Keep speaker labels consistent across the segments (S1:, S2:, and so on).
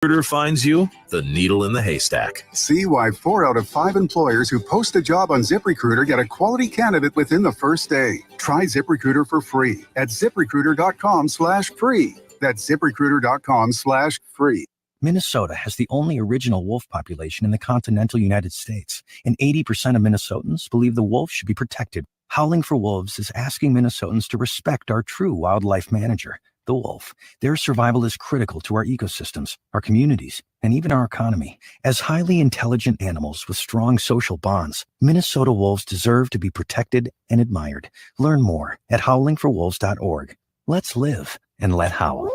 S1: Recruiter finds you the needle in the haystack.
S2: See why 4 out of 5 employers who post a job on ZipRecruiter get a quality candidate within the first day. Try ZipRecruiter for free at ZipRecruiter.com/free. That's ZipRecruiter.com/free.
S3: Minnesota has the only original wolf population in the continental United States, and 80% of Minnesotans believe the wolf should be protected. Howling for Wolves is asking Minnesotans to respect our true wildlife manager, the wolf. Their survival is critical to our ecosystems, our communities, and even our economy. As highly intelligent animals with strong social bonds, Minnesota wolves deserve to be protected and admired. Learn more at howlingforwolves.org. Let's live and let howl.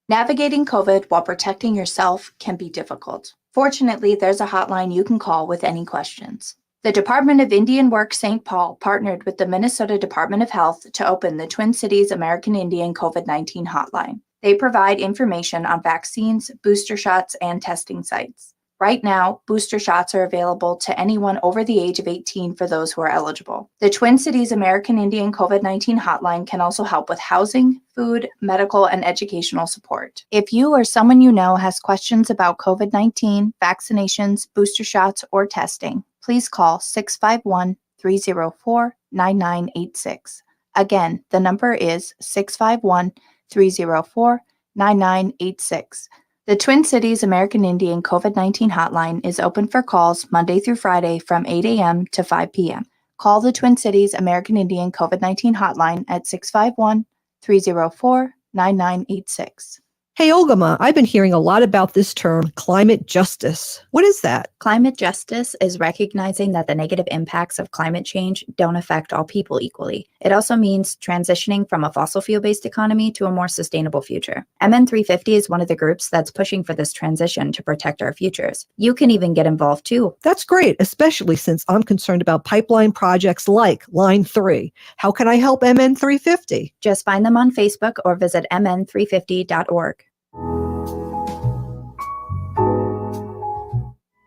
S4: Navigating COVID while protecting yourself can be difficult. Fortunately, there's a hotline you can call with any questions. The Department of Indian Work St. Paul partnered with the Minnesota Department of Health to open the Twin Cities American Indian COVID-19 hotline. They provide information on vaccines, booster shots, and testing sites. Right now, booster shots are available to anyone over the age of 18 for those who are eligible. The Twin Cities American Indian COVID-19 hotline can also help with housing, food, medical, and educational support. If you or someone you know has questions about COVID-19, vaccinations, booster shots, or testing, please call 651-304-9986. Again, the number is 651-304-9986. The Twin Cities American Indian COVID-19 hotline is open for calls Monday through Friday from 8 a.m. to 5 p.m. Call the Twin Cities American Indian COVID-19 hotline at 651-304-9986.
S5: Hey, Olgama, I've been hearing a lot about this term, climate justice. What is that?
S4: Climate justice is recognizing that the negative impacts of climate change don't affect all people equally. It also means transitioning from a fossil fuel-based economy to a more sustainable future. MN350 is one of the groups that's pushing for this transition to protect our futures. You can even get involved too.
S5: That's great, especially since I'm concerned about pipeline projects like Line 3. How can I help MN350?
S4: Just find them on Facebook or visit mn350.org.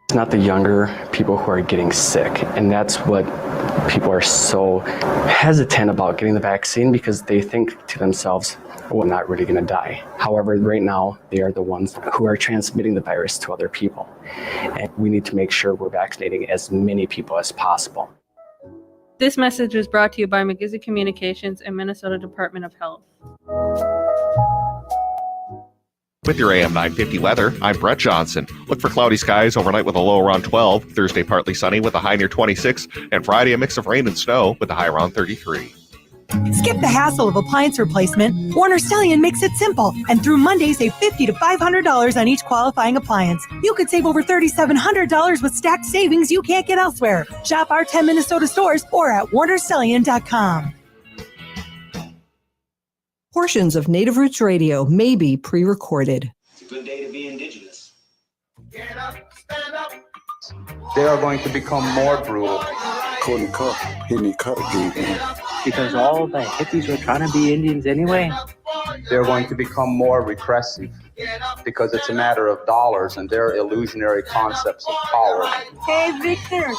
S6: It's not the younger people who are getting sick, and that's what people are so hesitant about getting the vaccine, because they think to themselves, well, I'm not really going to die. However, right now, they are the ones who are transmitting the virus to other people, and we need to make sure we're vaccinating as many people as possible.
S7: This message is brought to you by McGizzy Communications and Minnesota Department of Health.
S8: With your AM 950 weather, I'm Brett Johnson. Look for cloudy skies overnight with a low around 12. Thursday, partly sunny with a high near 26. And Friday, a mix of rain and snow with a high around 33.
S9: Skip the hassle of appliance replacement. Warner Stellian makes it simple. And through Monday, save $50 to $500 on each qualifying appliance. You could save over $3,700 with stacked savings you can't get elsewhere. Shop our 10 Minnesota stores or at warnerstellian.com.
S5: Portions of Native Roots Radio may be pre-recorded.
S10: It's a good day to be indigenous.
S11: Get up, stand up.
S12: They are going to become more brutal.
S13: Couldn't cut, hit me cut again.
S14: Because all the hippies were trying to be Indians anyway.
S12: They're going to become more repressive because it's a matter of dollars and their illusionary concepts of power.
S15: Hey, Victor.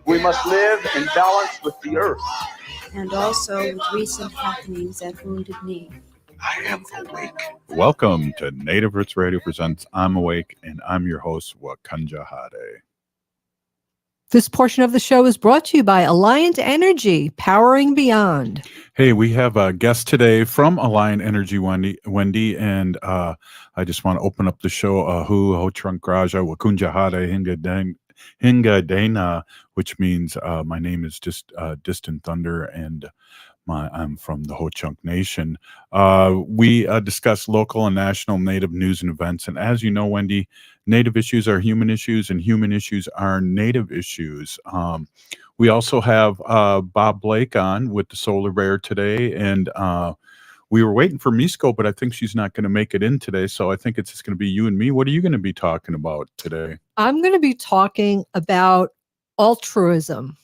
S12: We must live in balance with the earth.
S15: And also with recent happenings at Wounded Knee.
S13: I am awake.
S16: Welcome to Native Roots Radio presents I'm Awake, and I'm your host, Wakunjahade.
S5: This portion of the show is brought to you by Alliant Energy, powering beyond.
S16: Hey, we have a guest today from Alliant Energy, Wendy, and I just want to open up the show. Hu Ho Trunk Raja Wakunjahade Hinga Dana, which means my name is just Distant Thunder, and I'm from the Ho-Chunk Nation. We discuss local and national Native news and events. And as you know, Wendy, Native issues are human issues, and human issues are Native issues. We also have Bob Blake on with the Solar Bear today, and we were waiting for Miisko, but I think she's not going to make it in today, so I think it's just going to be you and me. What are you going to be talking about today?
S5: I'm going to be talking about altruism.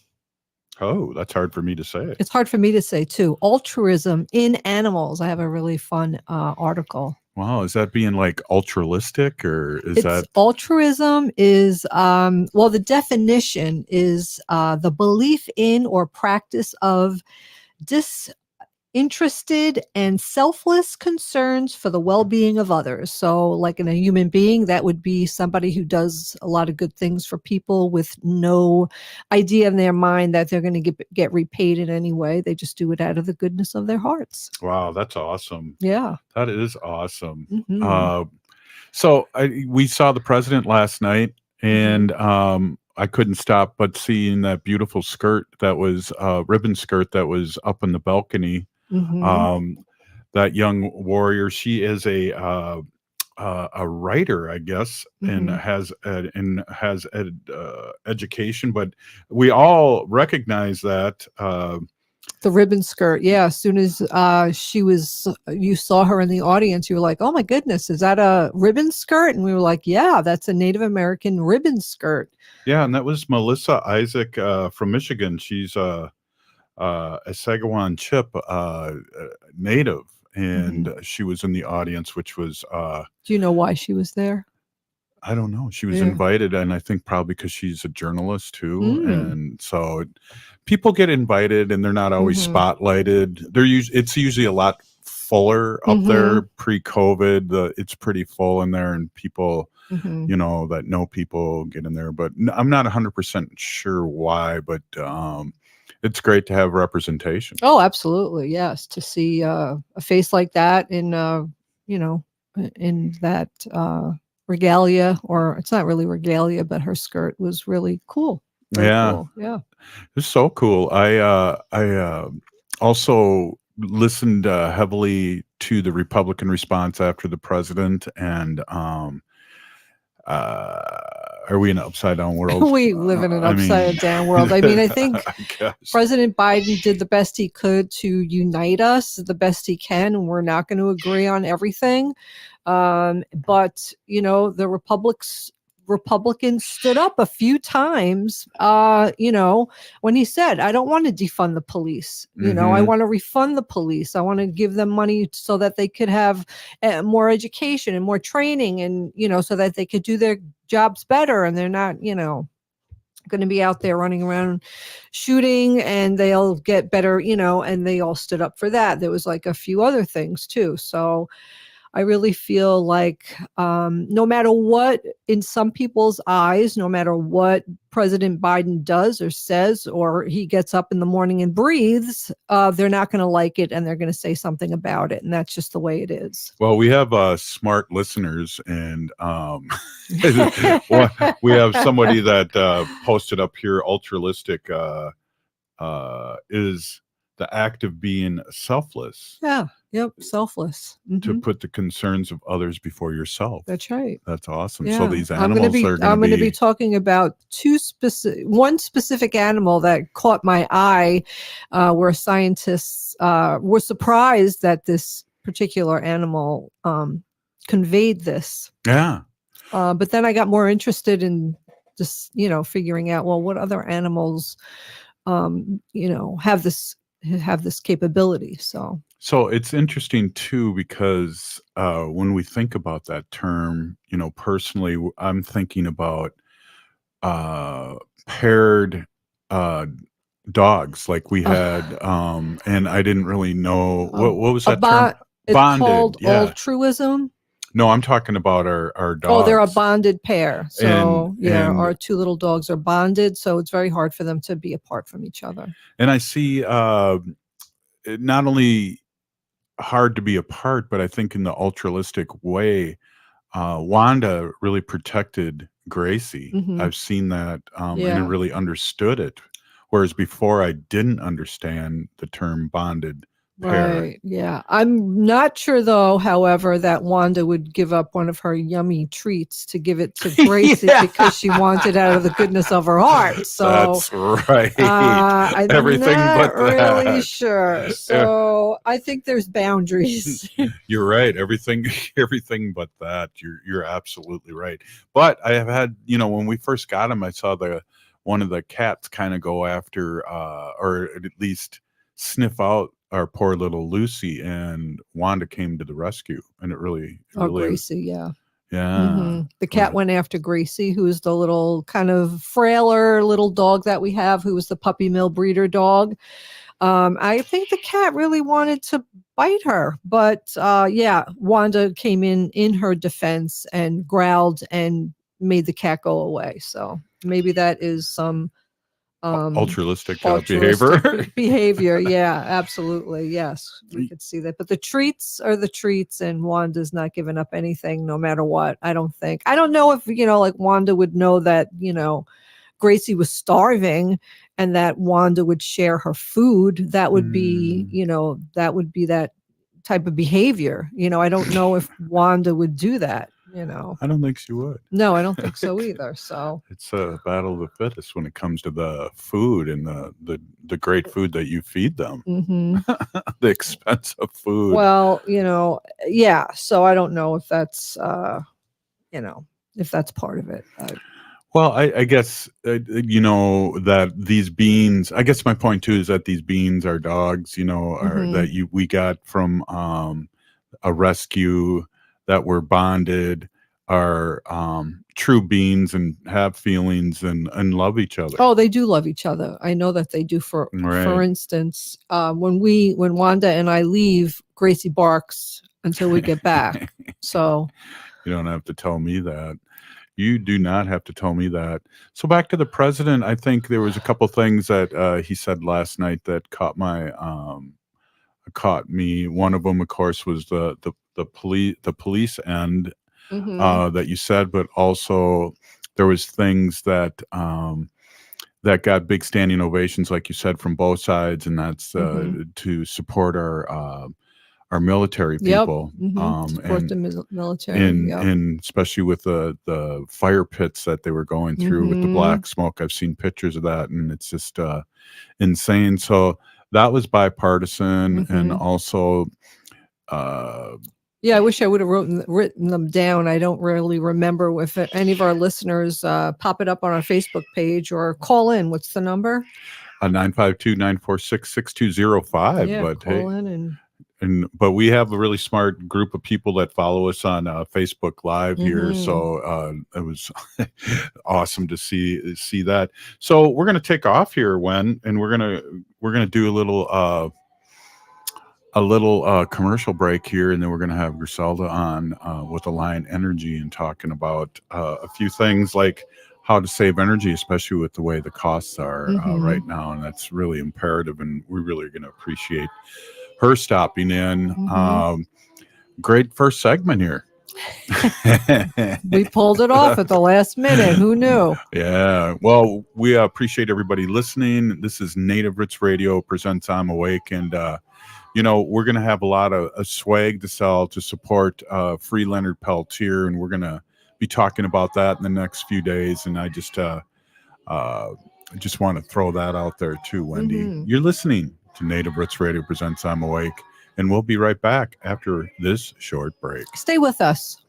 S16: Oh, that's hard for me to say.
S5: It's hard for me to say, too. Altruism in animals. I have a really fun article.
S16: Wow, is that being like altruistic, or is that?
S5: Altruism is, the definition is the belief in or practice of interested and selfless concerns for the well-being of others. So like in a human being, that would be somebody who does a lot of good things for people with no idea in their mind that they're going to get repaid in any way. They just do it out of the goodness of their hearts.
S16: Wow, that's awesome.
S5: Yeah.
S16: That is awesome.
S5: Mhm.
S16: So we saw the president last night, and I couldn't stop but seeing that beautiful skirt that was ribbon skirt that was up in the balcony. That young warrior, she is a writer, I guess, and has education, but we all recognize that.
S5: The ribbon skirt. Yeah. As soon as you saw her in the audience, you were like, oh my goodness, is that a ribbon skirt? And we were like, yeah, that's a Native American ribbon skirt.
S16: Yeah. And that was Melissa Isaac from Michigan. She's a Sagawau Chip native, and she was in the audience, which was.
S5: Do you know why she was there?
S16: I don't know. She was invited, and I think probably because she's a journalist too, and so people get invited, and they're not always spotlighted. It's usually a lot fuller up there. Pre-COVID, it's pretty full in there, and people, that know people get in there. But I'm not 100% sure why, but it's great to have representation.
S5: Oh, absolutely, yes. To see a face like that in in that. Regalia, or it's not really regalia, but her skirt was really cool. Very cool. Yeah,
S16: it's so cool. I also listened heavily to the Republican response after the president, and are we in an upside down world?
S5: We live in an upside down world. I mean, I think President Biden did the best he could to unite us the best he can. And we're not going to agree on everything. But, the Republicans stood up a few times, when he said, I don't want to defund the police. I want to refund the police. I want to give them money so that they could have more education and more training and, so that they could do their jobs better. And they're not, going to be out there running around shooting, and they'll get better, and they all stood up for that. There was like a few other things too. So I really feel like no matter what, in some people's eyes, no matter what President Biden does or says, or he gets up in the morning and breathes, they're not going to like it, and they're going to say something about it. And that's just the way it is.
S16: Well, we have smart listeners, and we have somebody that posted up here, Ultralistic is the act of being selfless.
S5: Yeah. Yep. Selfless.
S16: To put the concerns of others before yourself.
S5: That's right.
S16: That's awesome.
S5: Yeah.
S16: So these animals
S5: I'm going to be talking about one specific animal that caught my eye, where scientists were surprised that this particular animal conveyed this.
S16: Yeah.
S5: But then I got more interested in just, figuring out, well, what other animals, have this capability. So
S16: it's interesting too, because when we think about that term, personally, I'm thinking about paired dogs, like we had, and I didn't really know what was that term?
S5: It's called altruism.
S16: No, I'm talking about our dogs.
S5: Oh, they're a bonded pair. So our two little dogs are bonded. So it's very hard for them to be apart from each other.
S16: And I see not only hard to be apart, but I think in the altruistic way, Wanda really protected Gracie. I've seen that and I really understood it. Whereas before I didn't understand the term bonded pair.
S5: Right. Yeah. I'm not sure, though, however, that Wanda would give up one of her yummy treats to give it to Gracie because she wanted out of the goodness of her heart. So
S16: that's right.
S5: I'm
S16: Everything
S5: not
S16: but that.
S5: really sure. So I think there's boundaries.
S16: You're right. Everything but that. You're absolutely right. But I have had, when we first got him, I saw one of the cats kind of go after, or at least sniff out our poor little Lucy, and Wanda came to the rescue, and it really
S5: Gracie, yeah. The cat went after Gracie, who's the little kind of frailer little dog that we have, who was the puppy mill breeder dog. I think the cat really wanted to bite her, but Wanda came in her defense and growled and made the cat go away. So maybe that is some
S16: altruistic
S5: behavior. Yeah, absolutely. Yes, we could see that. But the treats are the treats, and Wanda's not giving up anything, no matter what. I don't think. I don't know if like Wanda would know that Gracie was starving, and that Wanda would share her food. That would be that type of behavior. I don't know if Wanda would do that.
S16: I don't think she would.
S5: No, I don't think so either. So
S16: it's a battle of the fittest when it comes to the food and the great food that you feed them.
S5: Mm-hmm.
S16: The expensive food.
S5: Well, yeah. So I don't know if that's if that's part of it.
S16: Well, I guess, that these beans, I guess my point too is that these beans are dogs, that we got from a rescue, that were bonded, are true beings and have feelings and love each other.
S5: Oh, they do love each other. I know that they do. For instance, when Wanda and I leave, Gracie barks until we get back. So
S16: you don't have to tell me that. You do not have to tell me that. So back to the president, I think there was a couple things that he said last night that caught me. One of them, of course, was the police end that you said, but also there was things that that got big standing ovations, like you said, from both sides, and that's to support our military people,
S5: support the military,
S16: and especially with the fire pits that they were going through with the black smoke. I've seen pictures of that, and it's just insane. So that was bipartisan, and also.
S5: I wish I would have written them down. I don't really remember. If any of our listeners pop it up on our Facebook page or call in. What's the number?
S16: 952-946-6205.
S5: Yeah,
S16: but
S5: call in
S16: but we have a really smart group of people that follow us on Facebook Live here, so it was awesome to see that. So we're gonna take off here, Wen, and we're gonna do a little commercial break here, and then we're gonna have Griselda on with Alliant Energy and talking about a few things like how to save energy, especially with the way the costs are right now, and that's really imperative, and we really are gonna appreciate her stopping in. Great first segment here.
S5: We pulled it off at the last minute. Who knew?
S16: Yeah. Well, we appreciate everybody listening. This is Native Roots Radio presents I'm Awake, and we're going to have a lot of swag to sell to support Free Leonard Peltier, and we're going to be talking about that in the next few days. And I just want to throw that out there too, Wendy. You're listening to Native Roots Radio presents I'm Awake, and we'll be right back after this short break.
S5: Stay with us.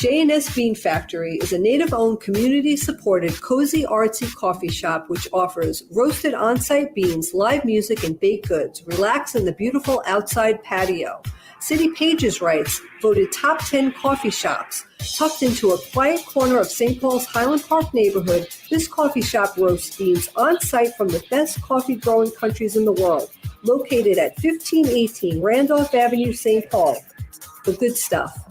S17: J&S Bean Factory is a Native-owned, community-supported, cozy, artsy coffee shop which offers roasted on-site beans, live music, and baked goods. Relax in the beautiful outside patio. City Pages writes, voted top 10 coffee shops. Tucked into a quiet corner of St. Paul's Highland Park neighborhood, this coffee shop roasts beans on-site from the best coffee-growing countries in the world. Located at 1518 Randolph Avenue, St. Paul. The good stuff.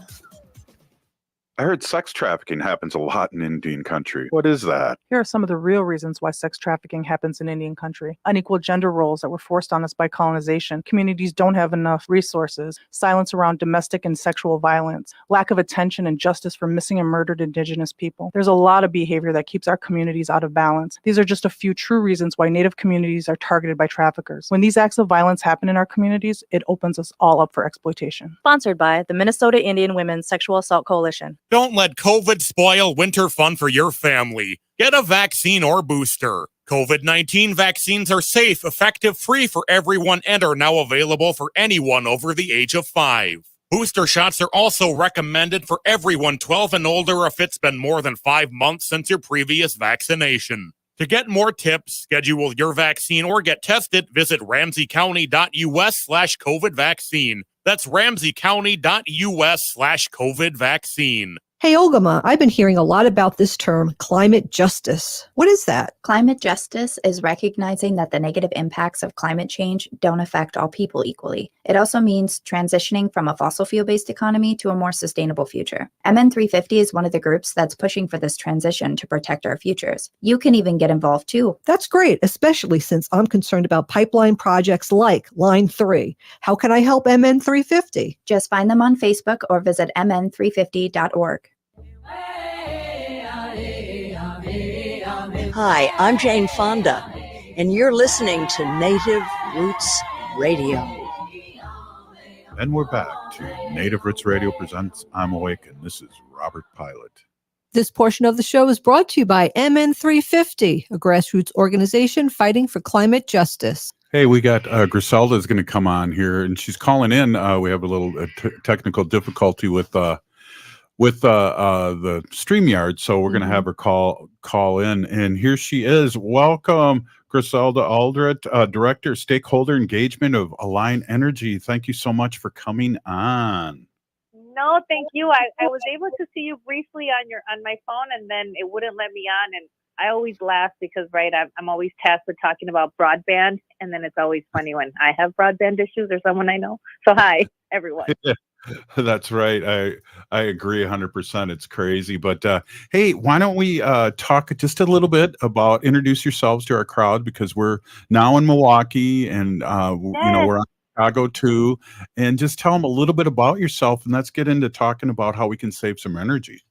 S16: I heard sex trafficking happens a lot in Indian country. What is that?
S18: Here are some of the real reasons why sex trafficking happens in Indian country. Unequal gender roles that were forced on us by colonization. Communities don't have enough resources. Silence around domestic and sexual violence. Lack of attention and justice for missing and murdered Indigenous people. There's a lot of behavior that keeps our communities out of balance. These are just a few true reasons why Native communities are targeted by traffickers. When these acts of violence happen in our communities, it opens us all up for exploitation.
S19: Sponsored by the Minnesota Indian Women's Sexual Assault Coalition.
S20: Don't let COVID spoil winter fun for your family. Get a vaccine or booster. COVID-19 vaccines are safe, effective, free for everyone, and are now available for anyone over the age of 5. Booster shots are also recommended for everyone 12 and older if it's been more than 5 months since your previous vaccination. To get more tips, schedule your vaccine, or get tested, visit ramseycounty.us/COVID vaccine. That's ramseycounty.us/COVID vaccine.
S17: Hey, Ogama, I've been hearing a lot about this term, climate justice. What is that?
S4: Climate justice is recognizing that the negative impacts of climate change don't affect all people equally. It also means transitioning from a fossil fuel-based economy to a more sustainable future. MN350 is one of the groups that's pushing for this transition to protect our futures. You can even get involved too.
S17: That's great, especially since I'm concerned about pipeline projects like Line 3. How can I help MN350?
S4: Just find them on Facebook or visit mn350.org.
S21: Hi, I'm Jane Fonda, and you're listening to Native Roots Radio.
S16: And we're back to Native Roots Radio presents I'm Awake, and this is Robert Pilot.
S5: This portion of the show is brought to you by MN350, a grassroots organization fighting for climate justice.
S16: Hey, we got Griselda is going to come on here, and she's calling in. We have a little technical difficulty with the StreamYard, so we're going to have her call in. And here she is. Welcome, Griselda Aldrete, Director, Stakeholder Engagement of Alliant Energy. Thank you so much for coming on.
S22: No, thank you. I was able to see you briefly on my phone, and then it wouldn't let me on. And I always laugh because, right, I'm always tasked with talking about broadband, and then it's always funny when I have broadband issues or someone I know. So hi, everyone.
S16: That's right. I agree 100%. It's crazy. But hey, why don't we talk just a little bit about introduce yourselves to our crowd, because we're now in Milwaukee and we're on Chicago too, and just tell them a little bit about yourself, and let's get into talking about how we can save some energy.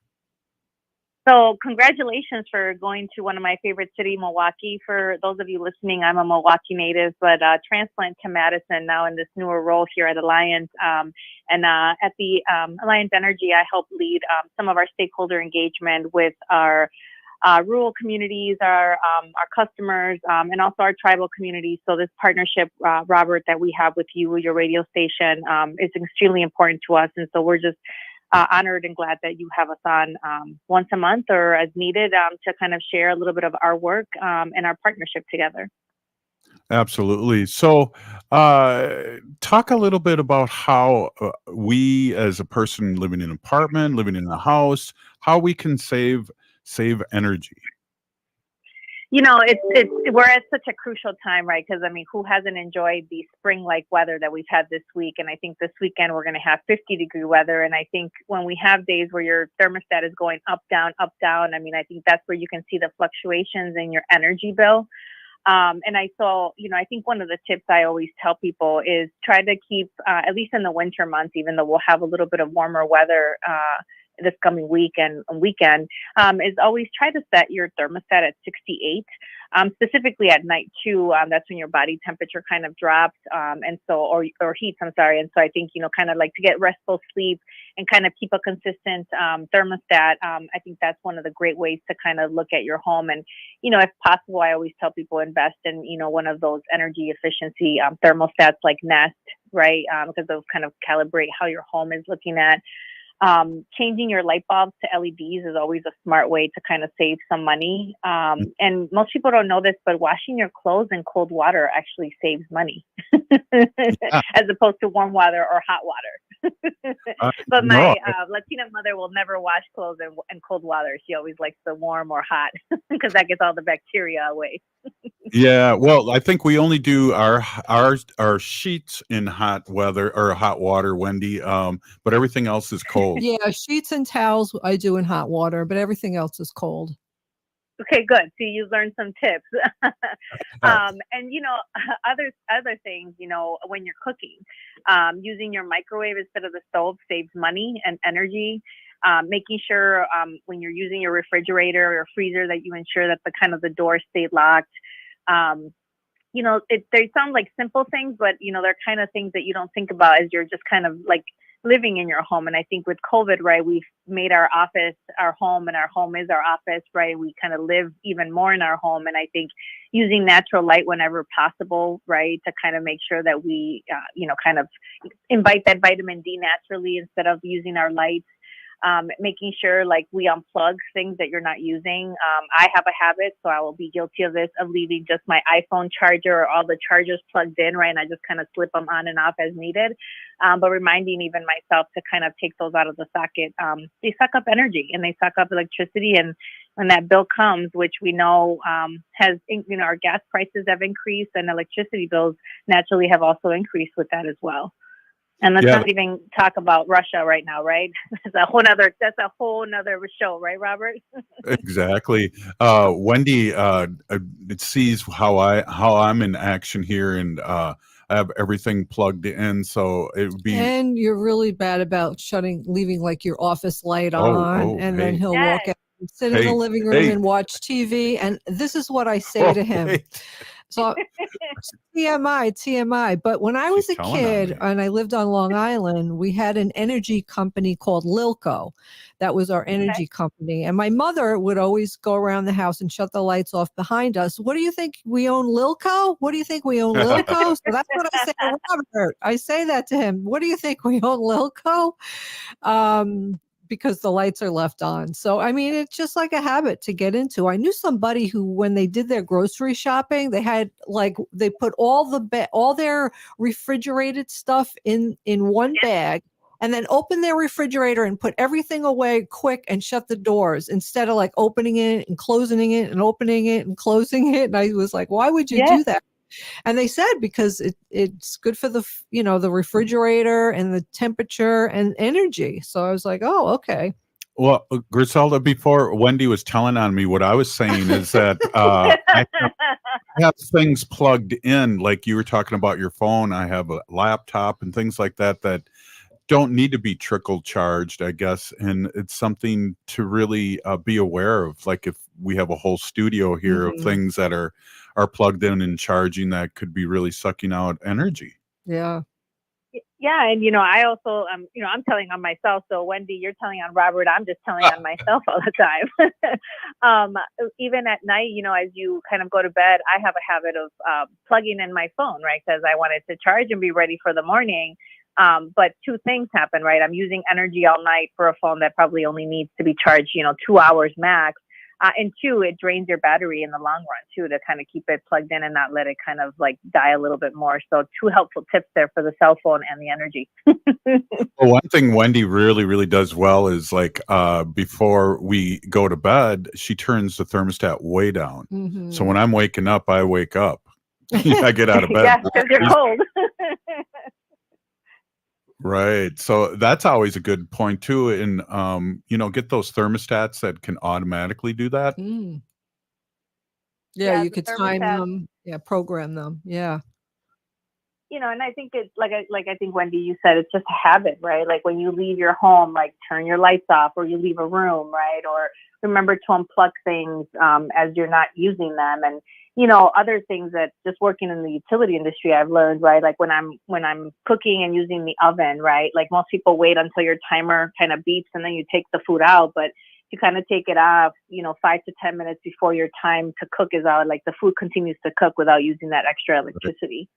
S22: So congratulations for going to one of my favorite cities, Milwaukee. For those of you listening, I'm a Milwaukee native, but transplant to Madison now in this newer role here at Alliant. And at the Alliant Energy, I help lead some of our stakeholder engagement with our rural communities, our customers, and also our tribal communities. So this partnership, Robert, that we have with you, your radio station, is extremely important to us. And so we're just honored and glad that you have us on once a month or as needed to kind of share a little bit of our work and our partnership together.
S16: Absolutely. So talk a little bit about how we, as a person living in an apartment, living in a house, how we can save energy.
S22: You know, we're at such a crucial time, right? Because, I mean, who hasn't enjoyed the spring-like weather that we've had this week? And I think this weekend we're going to have 50-degree weather. And I think when we have days where your thermostat is going up, down, I mean, I think that's where you can see the fluctuations in your energy bill. And I think one of the tips I always tell people is try to keep, at least in the winter months, even though we'll have a little bit of warmer weather this coming week and weekend, is always try to set your thermostat at 68, specifically at night too. That's when your body temperature kind of drops, and so or heats. I'm sorry. And so I think kind of like to get restful sleep and kind of keep a consistent thermostat. I think that's one of the great ways to kind of look at your home. And if possible, I always tell people invest in one of those energy efficiency thermostats like Nest, right? Because those kind of calibrate how your home is looking at. Changing your light bulbs to LEDs is always a smart way to kind of save some money. And most people don't know this, but washing your clothes in cold water actually saves money as opposed to warm water or hot water. But my Latina mother will never wash clothes in cold water. She always likes the warm or hot because that gets all the bacteria away.
S16: Yeah, well, I think we only do our sheets in hot weather or hot water, Wendy. But everything else is cold.
S5: Yeah, sheets and towels I do in hot water, but everything else is cold.
S22: Okay, good. So you learned some tips. And other things, when you're cooking, using your microwave instead of the stove saves money and energy. Making sure when you're using your refrigerator or freezer that you ensure that the doors stay locked. They sound like simple things, but they're kind of things that you don't think about as you're just kind of like living in your home. And I think with COVID, right, we've made our office our home, and our home is our office, right? We kind of live even more in our home. And I think using natural light whenever possible, right, to kind of make sure that we, kind of invite that vitamin D naturally instead of using our lights. making sure like we unplug things that you're not using. I have a habit, so I will be guilty of this, of leaving just my iPhone charger or all the chargers plugged in, right? And I just kind of slip them on and off as needed. But reminding even myself to kind of take those out of the socket. They suck up energy and they suck up electricity. And when that bill comes, which we know our gas prices have increased and electricity bills naturally have also increased with that as well. And let's not even talk about Russia right now, right? That's a whole nother show, right, Robert?
S16: Exactly. Wendy it sees how I'm in action here, and I have everything plugged in, so it would be.
S5: And you're really bad about leaving like your office light on, and then he'll walk out and sit in the living room and watch TV. And this is what I say to him. Wait. So TMI. But when I was a kid and I lived on Long Island, we had an energy company called Lilco. That was our energy company. And my mother would always go around the house and shut the lights off behind us. What do you think? We own Lilco? What do you think we own Lilco? So that's what I say to Robert. I say that to him. What do you think we own Lilco? Because the lights are left on. So, I mean, it's just like a habit to get into. I knew somebody who, when they did their grocery shopping, they had they put all their refrigerated stuff in one bag, and then open their refrigerator and put everything away quick and shut the doors instead of like opening it and closing it and opening it and closing it. And I was like, why would you do that? And they said because it's good for the refrigerator and the temperature and energy. So I was like, oh, okay.
S16: Well, Griselda, before Wendy was telling on me, what I was saying is that I have things plugged in, like you were talking about your phone. I have a laptop and things like that don't need to be trickle charged, I guess. And it's something to really be aware of. Like if we have a whole studio here of things that are plugged in and charging, that could be really sucking out energy.
S5: Yeah.
S22: Yeah. And, I also, I'm telling on myself. So Wendy, you're telling on Robert. I'm just telling on myself all the time. Even at night, as you kind of go to bed, I have a habit of plugging in my phone, right? Because I wanted to charge and be ready for the morning. But two things happen, right? I'm using energy all night for a phone that probably only needs to be charged, 2 hours max. And two, it drains your battery in the long run too, to kind of keep it plugged in and not let it kind of like die a little bit more. So two helpful tips there for the cell phone and the energy.
S16: Well, one thing Wendy really, really does well is like before we go to bed, she turns the thermostat way down. So when I'm waking up, I wake up. I get out of bed.
S22: Yeah, because you're cold.
S16: Right. So that's always a good point too. And, get those thermostats that can automatically do that.
S5: Yeah, you could time them. Yeah, program them. Yeah.
S22: And I think it's like I think Wendy, you said, it's just a habit, right? Like when you leave your home, like turn your lights off, or you leave a room, right? Or remember to unplug things as you're not using them. And other things that just working in the utility industry, I've learned, right? Like when I'm cooking and using the oven, right? Like most people wait until your timer kind of beeps and then you take the food out, but you kind of take it off, 5 to 10 minutes before your time to cook is out. Like the food continues to cook without using that extra electricity.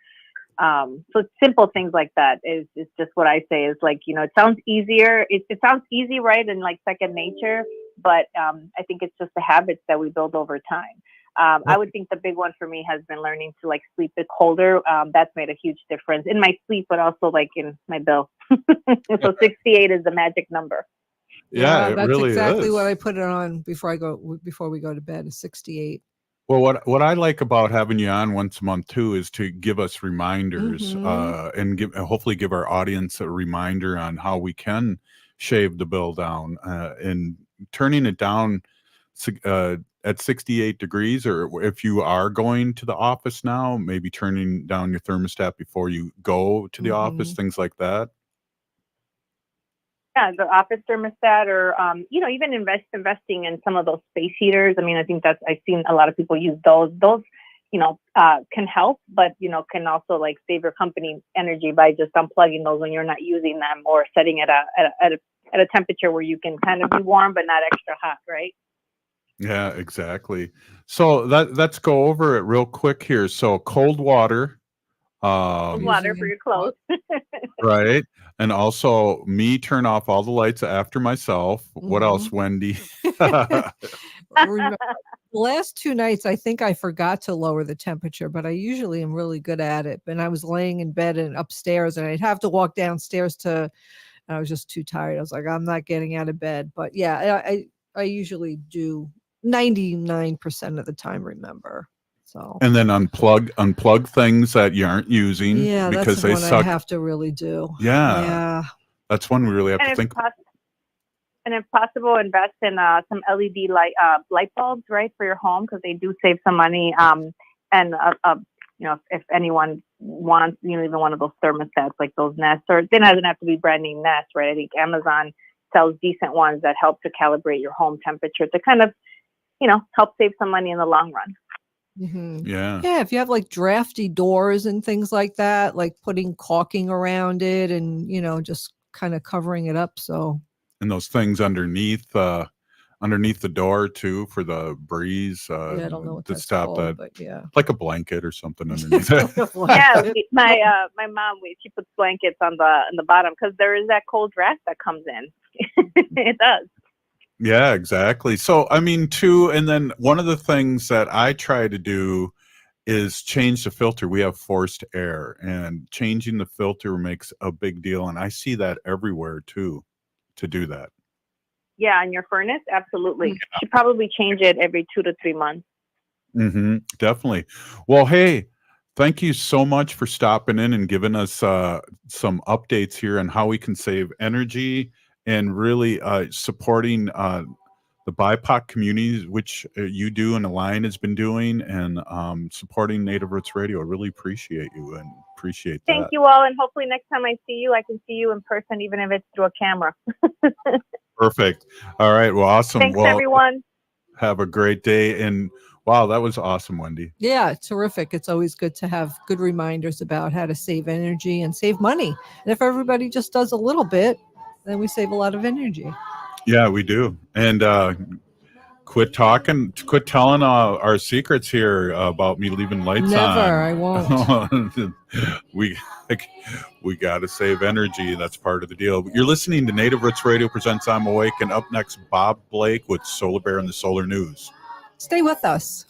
S22: So simple things like that is just what I say is like, it sounds easier. It sounds easy, right? And like second nature, but I think it's just the habits that we build over time. I would think the big one for me has been learning to like sleep a bit colder. That's made a huge difference in my sleep, but also like in my bill. So 68 is the magic number.
S16: Yeah,
S5: that's
S16: really
S5: exactly
S16: is.
S5: what I put it on before we go to bed is 68.
S16: Well, what I like about having you on once a month too is to give us reminders and hopefully give our audience a reminder on how we can shave the bill down and turning it down at 68 degrees, or if you are going to the office now, maybe turning down your thermostat before you go to the office, things like that.
S22: Yeah, the office thermostat, or even investing in some of those space heaters. I mean, I think I've seen a lot of people use those. Those, can help, but can also like save your company energy by just unplugging those when you're not using them, or setting it at a temperature where you can kind of be warm but not extra hot, right?
S16: Yeah, exactly. So let's go over it real quick here. So cold water,
S22: Water for your clothes.
S16: Right. And also me turn off all the lights after myself. What else,
S5: Mm-hmm.
S16: Wendy?
S5: Remember, the last 2 nights, I think I forgot to lower the temperature, but I usually am really good at it. And I was laying in bed and upstairs, and I'd have to walk downstairs I was just too tired. I was like, I'm not getting out of bed. But yeah, I usually do 99% of the time remember. So.
S16: And then unplug things that you aren't using.
S5: Yeah,
S16: because
S5: that's
S16: they
S5: what
S16: suck.
S5: I have to really do.
S16: Yeah. That's one we really have to think.
S22: And if possible, invest in some LED light bulbs, right, for your home, because they do save some money. And if anyone wants, even one of those thermostats, like those Nest, or it doesn't have to be brand name Nest, right? I think Amazon sells decent ones that help to calibrate your home temperature to kind of, help save some money in the long run.
S5: Mm-hmm.
S16: Yeah.
S5: If you have like drafty doors and things like that, like putting caulking around it and, just kind of covering it up. So.
S16: And those things underneath the door too for the breeze.
S5: I don't know what
S16: to
S5: that's
S16: stop
S5: called,
S16: that.
S5: but yeah.
S16: Like a blanket or something underneath it.
S22: Yeah, my mom, she puts blankets on the bottom because there is that cold draft that comes in. It does.
S16: Yeah, exactly. So, I mean, too, and then one of the things that I try to do is change the filter. We have forced air, and changing the filter makes a big deal. And I see that everywhere, too, to do that.
S22: Yeah, on your furnace, absolutely. You should probably change it every 2 to 3 months.
S16: Mm-hmm, definitely. Well, hey, thank you so much for stopping in and giving us some updates here on how we can save energy and really supporting the BIPOC communities, which you do and Alliant has been doing, and supporting Native Roots Radio. I really appreciate you and appreciate that.
S22: Thank you all, and hopefully next time I see you, I can see you in person, even if it's through a camera.
S16: Perfect. All right. Well, awesome.
S22: Thanks, everyone.
S16: Have a great day. And wow, that was awesome, Wendy.
S5: Yeah, terrific. It's always good to have good reminders about how to save energy and save money. And if everybody just does a little bit, then we save a lot of energy.
S16: Yeah, we do. And quit telling our secrets here about me leaving lights on.
S5: Never, I won't.
S16: We got to save energy. That's part of the deal. You're listening to Native Roots Radio presents I'm Awake, and up next, Bob Blake with Solar Bear and the Solar News.
S5: Stay with us.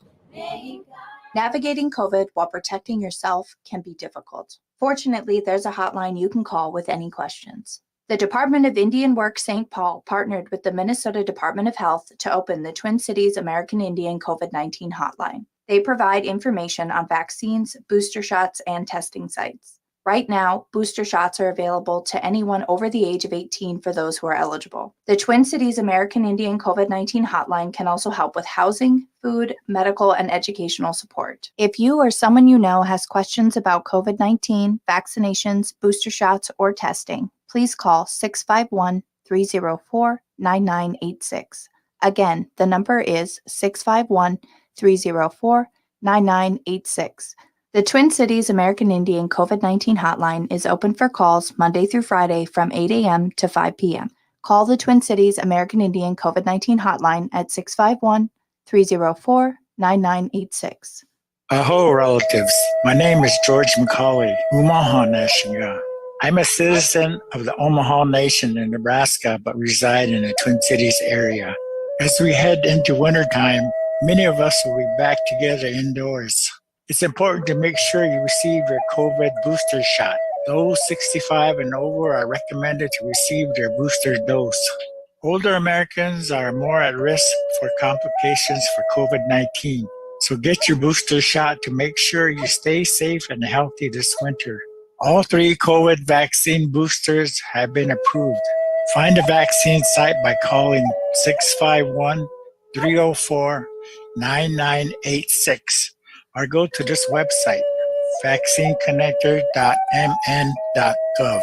S4: Navigating COVID while protecting yourself can be difficult. Fortunately, there's a hotline you can call with any questions. The Department of Indian Work St. Paul partnered with the Minnesota Department of Health to open the Twin Cities American Indian COVID-19 hotline. They provide information on vaccines, booster shots, and testing sites. Right now, booster shots are available to anyone over the age of 18 for those who are eligible. The Twin Cities American Indian COVID-19 hotline can also help with housing, food, medical, and educational support. If you or someone you know has questions about COVID-19, vaccinations, booster shots, or testing, please call 651-304-9986. Again, the number is 651-304-9986. The Twin Cities American Indian COVID-19 hotline is open for calls Monday through Friday from 8 a.m. to 5 p.m. Call the Twin Cities American Indian COVID-19 hotline at 651-304-9986.
S1: Aho, relatives. My name is George McCauley, Umaha Nashinga. I'm a citizen of the Omaha Nation in Nebraska, but reside in the Twin Cities area. As we head into wintertime, many of us will be back together indoors. It's important to make sure you receive your COVID booster shot. Those 65 and over are recommended to receive their booster dose. Older Americans are more at risk for complications for COVID-19, so get your booster shot to make sure you stay safe and healthy this winter. All 3 COVID vaccine boosters have been approved. Find a vaccine site by calling 651-304-9986 or go to this website, vaccineconnector.mn.gov,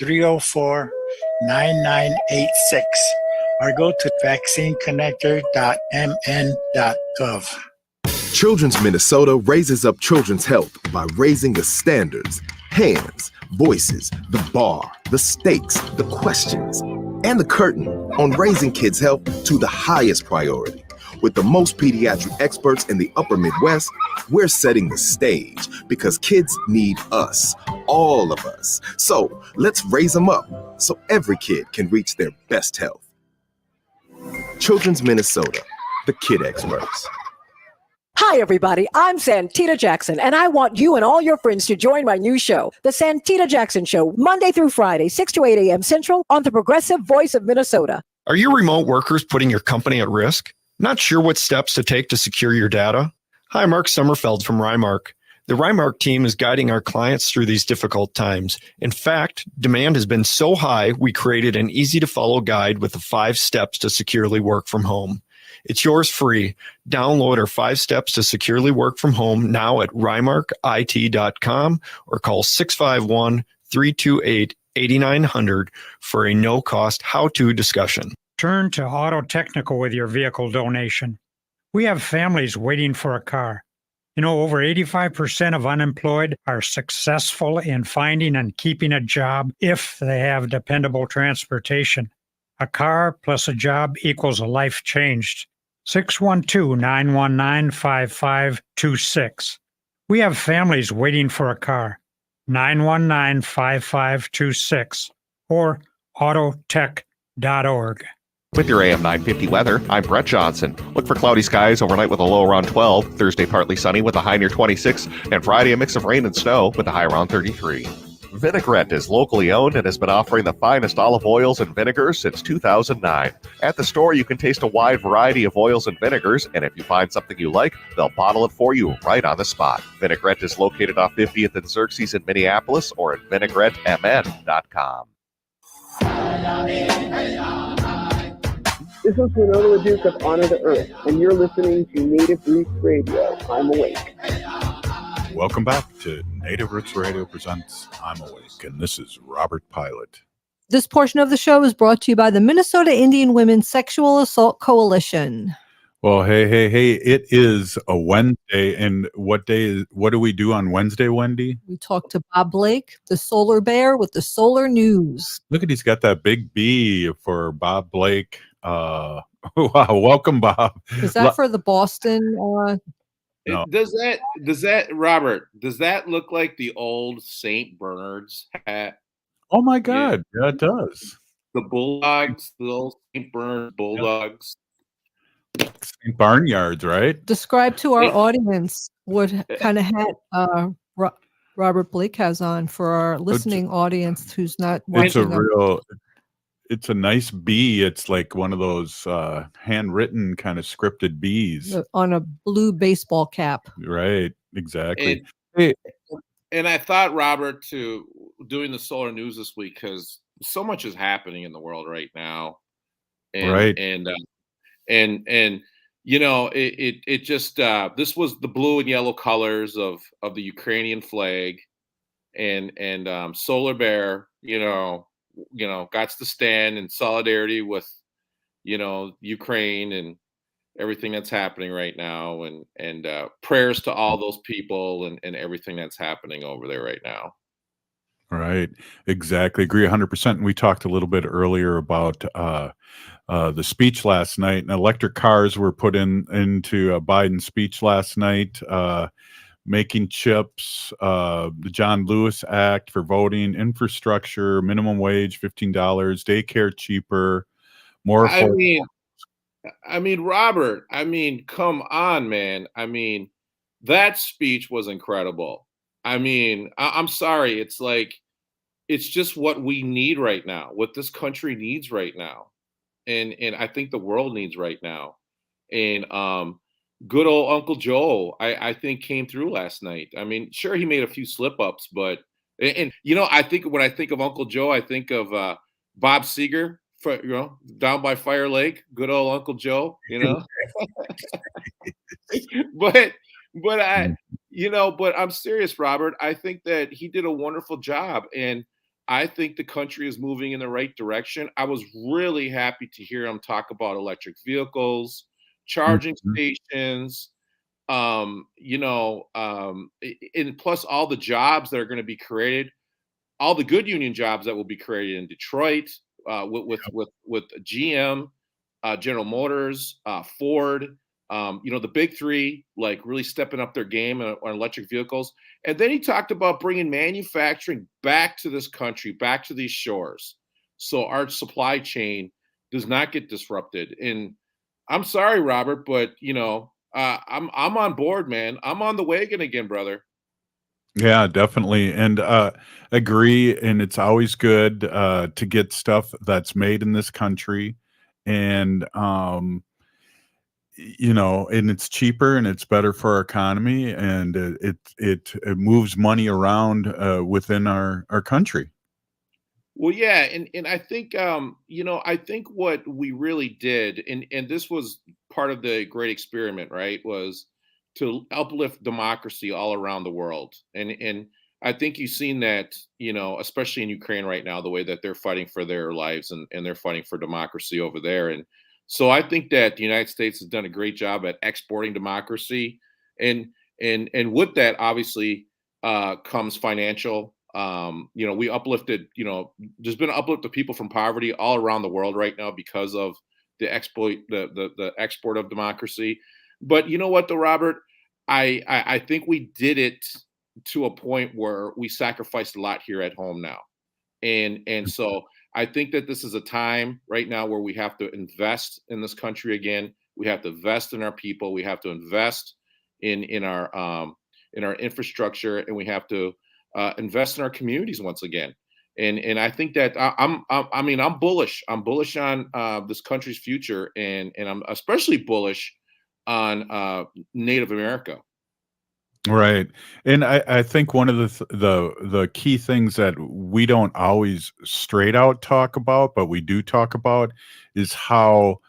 S1: 651-304-9986 or go to vaccineconnector.mn.gov.
S2: Children's Minnesota raises up children's health by raising the standards, hands, voices, the bar, the stakes, the questions, and the curtain on raising kids' health to the highest priority. With the most pediatric experts in the upper Midwest, we're setting the stage because kids need us, all of us. So let's raise them up so every kid can reach their best health. Children's Minnesota, the kid experts.
S3: Hi, everybody. I'm Santita Jackson, and I want you and all your friends to join my new show, The Santita Jackson Show, Monday through Friday, 6 to 8 a.m. Central on the Progressive Voice of Minnesota.
S6: Are your remote workers putting your company at risk? Not sure what steps to take to secure your data? Hi, Mark Sommerfeld from Rymark. The Rymark team is guiding our clients through these difficult times. In fact, demand has been so high, we created an easy-to-follow guide with the 5 steps to securely work from home. It's yours free. Download our 5 steps to securely work from home now at rymarkit.com or call 651-328-8900 for a no-cost how-to discussion.
S23: Turn to Auto Technical with your vehicle donation. We have families waiting for a car. You know, over 85% of unemployed are successful in finding and keeping a job if they have dependable transportation. A car plus a job equals a life changed. 612-919-5526. We have families waiting for a car. 919-5526 or autotech.org.
S8: With your AM 950 weather, I'm Brett Johnson. Look for cloudy skies overnight with a low around 12, Thursday partly sunny with a high near 26, and Friday a mix of rain and snow with a high around 33. Vinaigrette is locally owned and has been offering the finest olive oils and vinegars since 2009. At the store, you can taste a wide variety of oils and vinegars, and if you find something you like, they'll bottle it for you right on the spot. Vinaigrette is located off 50th and Xerxes in Minneapolis or at vinaigrettemn.com.
S24: This is Winona LaDuke of Honor the Earth, and you're listening to Native Roots Radio. I'm Awake.
S16: Welcome back to Native Roots Radio presents I'm Awake, and this is Robert Pilot.
S5: This portion of the show is brought to you by the Minnesota Indian Women's Sexual Assault Coalition.
S16: Well, hey, it is a Wednesday, and what do we do on Wednesday, Wendy?
S5: We talk to Bob Blake, the solar bear with the solar news.
S16: Look at, he's got that big B for Bob Blake. Wow, welcome, Bob.
S5: Is that for the Boston?
S16: No.
S25: Does that Robert? Does that look like the old St. Bernard's hat?
S16: Oh my God! Yeah, it does.
S25: The Bulldogs, the old St. Bernard Bulldogs.
S16: St. Barnyards, right?
S5: Describe to our audience what kind of hat Robert Blake has on for our listening audience who's not watching.
S16: It's a nice bee. It's like one of those handwritten kind of scripted bees
S5: on a blue baseball cap.
S16: Right, exactly.
S25: And I thought, Robert, to doing the solar news this week because so much is happening in the world right now, and you know, it just this was the blue and yellow colors of the Ukrainian flag, and Solar Bear, you know, got to stand in solidarity with, you know, Ukraine and everything that's happening right now, and prayers to all those people and everything that's happening over there right now.
S16: Right. Exactly. Agree 100%. And we talked a little bit earlier about the speech last night, and electric cars were put into Biden's speech last night. Making chips, the John Lewis Act for voting, infrastructure, minimum wage, $15, daycare cheaper, more.
S25: I mean, Robert, I mean, come on, man. I mean, that speech was incredible. I mean, I'm sorry. It's like, it's just what we need right now, what this country needs right now. And I think the world needs right now. And, good old Uncle Joe, I think came through last night. I mean, sure, he made a few slip ups, but and you know, I think when I think of Uncle Joe, I think of Bob Seger, you know, down by Fire Lake. Good old Uncle Joe, you know. but I'm serious, Robert. I think that he did a wonderful job, and I think the country is moving in the right direction. I was really happy to hear him talk about electric vehicles, charging stations, and plus all the jobs that are going to be created, all the good union jobs that will be created in Detroit with GM, General Motors, Ford, the big three, like really stepping up their game on electric vehicles. And then he talked about bringing manufacturing back to this country, back to these shores, so our supply chain does not get disrupted. And I'm sorry, Robert, but I'm on board, man. I'm on the wagon again, brother.
S16: Yeah, definitely. And agree. And it's always good to get stuff that's made in this country. And, and it's cheaper and it's better for our economy. And it moves money around within our country.
S25: Well, yeah, and I think I think what we really did, and this was part of the great experiment, right, was to uplift democracy all around the world. And I think you've seen that, especially in Ukraine right now, the way that they're fighting for their lives and they're fighting for democracy over there. And so I think that the United States has done a great job at exporting democracy. And with that, obviously, comes financial. We uplifted, there's been an uplift of people from poverty all around the world right now because of the export of democracy. But you know what, though, Robert, I think we did it to a point where we sacrificed a lot here at home now. And so I think that this is a time right now where we have to invest in this country again. We have to invest in our people. We have to invest in our infrastructure, and we have to invest in our communities once again. And I think that I'm bullish. I'm bullish on this country's future, and I'm especially bullish on Native America.
S16: Right. And I think one of the key things that we don't always straight out talk about, but we do talk about, is how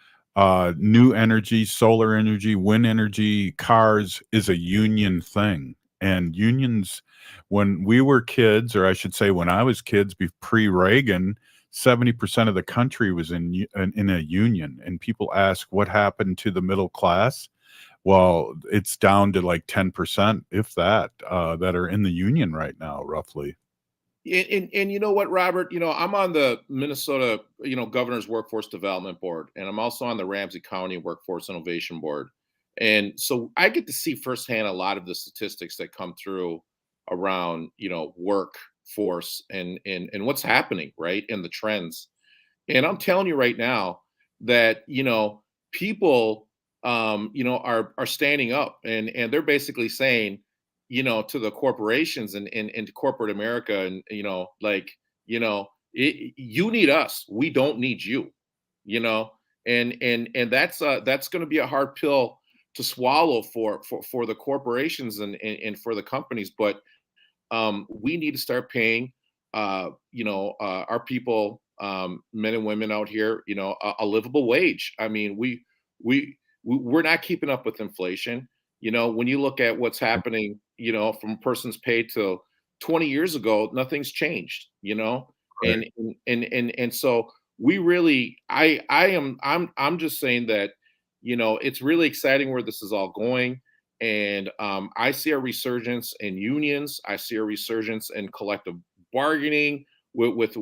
S16: new energy, solar energy, wind energy, cars is a union thing. And unions, when we were kids, or I should say when I was kids, pre-Reagan, 70% of the country was in a union. And people ask, what happened to the middle class? Well, it's down to like 10%, if that are in the union right now, roughly.
S25: And you know what, Robert? I'm on the Minnesota, Governor's Workforce Development Board, and I'm also on the Ramsey County Workforce Innovation Board. And so I get to see firsthand a lot of the statistics that come through around, workforce and what's happening, right, and the trends. And I'm telling you right now that, people, are standing up, and they're basically saying, to the corporations and to corporate America, and you need us, we don't need you, and that's going to be a hard pill to swallow for the corporations and for the companies. But we need to start paying our people, men and women out here, a livable wage. I mean, we're not keeping up with inflation. When you look at what's happening, from a person's pay to 20 years ago, nothing's changed, right. And so we really, I'm just saying that, it's really exciting where this is all going. And I see a resurgence in unions. I see a resurgence in collective bargaining with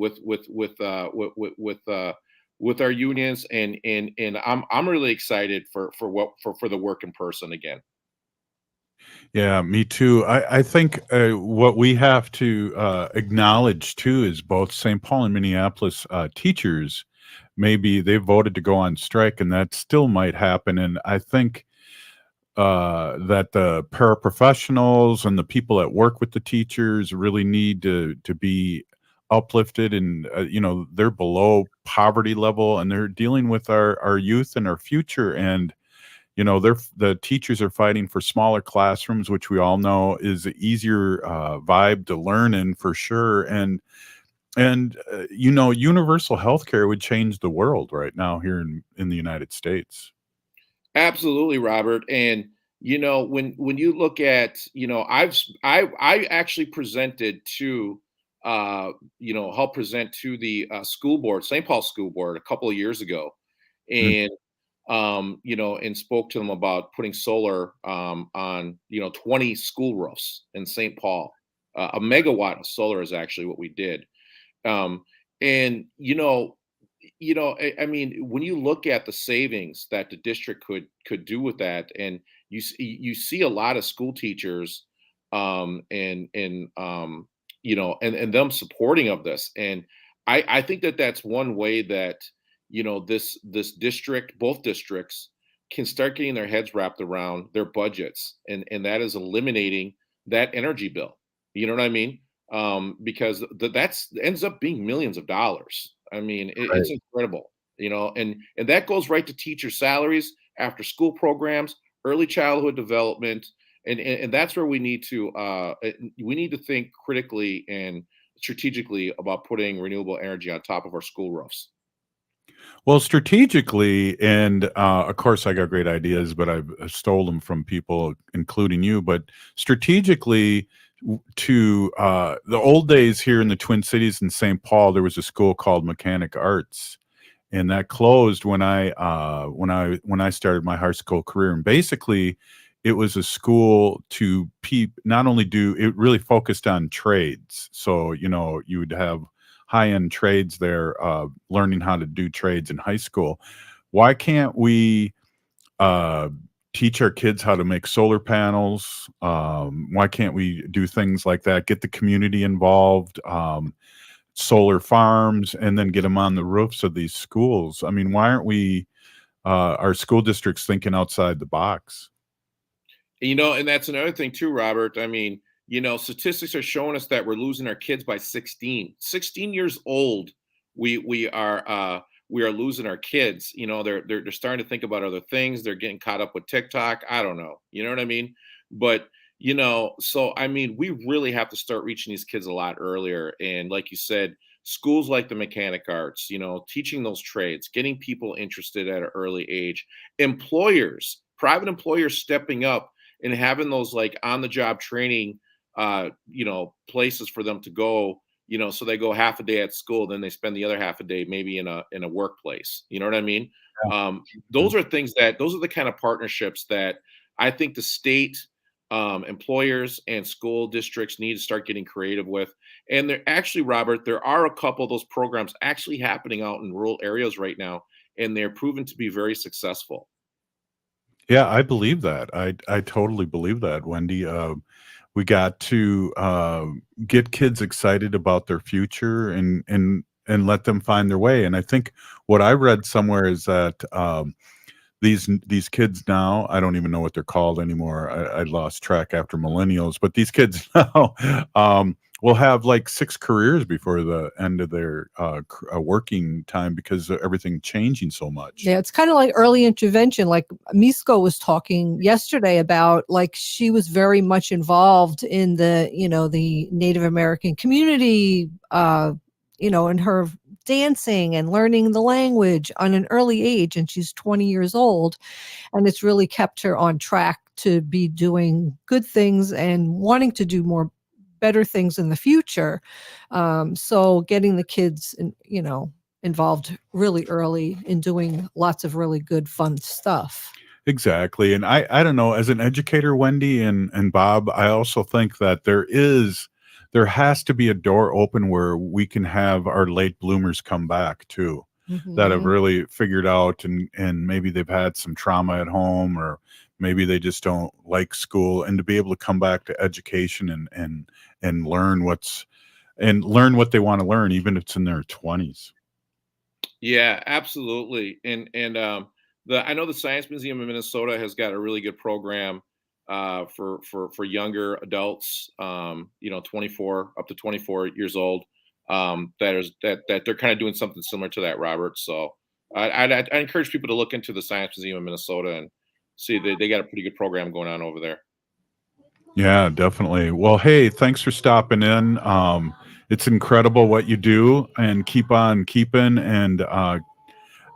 S25: our unions, and I'm really excited for the working person again.
S16: Yeah, me too. I think what we have to acknowledge too is both St. Paul and Minneapolis teachers, maybe they voted to go on strike, and that still might happen. And I think that the paraprofessionals and the people that work with the teachers really need to be uplifted, and they're below poverty level, and they're dealing with our youth and our future. And the teachers are fighting for smaller classrooms, which we all know is an easier vibe to learn in, for sure. And universal health care would change the world right now here in the United States.
S25: Absolutely, Robert. And when you look at, I actually presented to help present to the school board, St. Paul School Board, a couple of years ago, and and spoke to them about putting solar on 20 school roofs in St. Paul. A megawatt of solar is actually what we did. And I mean, when you look at the savings that the district could do with that, and you see a lot of school teachers, and them supporting of this, and I think that that's one way that this district, both districts, can start getting their heads wrapped around their budgets, and that is eliminating that energy bill. You know what I mean? Because that's ends up being millions of dollars. I mean, it's incredible, and that goes right to teacher salaries, after school programs, early childhood development, and that's where we need to think critically and strategically about putting renewable energy on top of our school roofs.
S16: Well, strategically, and of course, I got great ideas, but I've stole them from people, including you. But strategically, to the old days here in the Twin Cities in St. Paul, there was a school called Mechanic Arts, and that closed when I started my high school career. And basically, it was a school to not only it really focused on trades. So you would have high-end trades there, learning how to do trades in high school. Why can't we teach our kids how to make solar panels? Why can't we do things like that? Get the community involved, solar farms, and then get them on the roofs of these schools. I mean, why aren't we, our school districts, thinking outside the box?
S25: And that's another thing too, Robert. I mean, statistics are showing us that we're losing our kids by 16 years old. We are losing our kids. They're starting to think about other things. They're getting caught up with TikTok. I don't know. You know what I mean? But so I mean, we really have to start reaching these kids a lot earlier. And like you said, schools like the Mechanic Arts, teaching those trades, getting people interested at an early age, private employers stepping up and having those like on the job training, places for them to go, so they go half a day at school, then they spend the other half a day maybe in a workplace. You know what I mean? Yeah. Those are the kind of partnerships that I think the state, employers and school districts need to start getting creative with. And they're actually, Robert, there are a couple of those programs actually happening out in rural areas right now, and they're proven to be very successful.
S16: Yeah, I believe that. I totally believe that, Wendy. We got to get kids excited about their future and let them find their way. And I think what I read somewhere is that these kids now, I don't even know what they're called anymore. I lost track after millennials, but these kids now will have like 6 careers before the end of their working time because of everything changing so much.
S5: Yeah, it's kind of like early intervention. Like Miisko was talking yesterday about, like, she was very much involved in the Native American community, in her dancing and learning the language on an early age, and she's 20 years old, and it's really kept her on track to be doing good things and wanting to do better things in the future. So getting the kids involved really early in doing lots of really good fun stuff.
S16: Exactly. And I don't know, as an educator, Wendy and Bob, I also think that there has to be a door open where we can have our late bloomers come back too, that have really figured out and maybe they've had some trauma at home, or maybe they just don't like school, and to be able to come back to education and learn what they want to learn, even if it's in their 20s.
S25: Yeah, absolutely. And I know the Science Museum of Minnesota has got a really good program for younger adults, 24 up to 24 years old, that they're kind of doing something similar to that, Robert. So I encourage people to look into the Science Museum of Minnesota and see they got a pretty good program going on over there.
S16: Yeah, definitely. Well, hey, thanks for stopping in. It's incredible what you do, and keep on keeping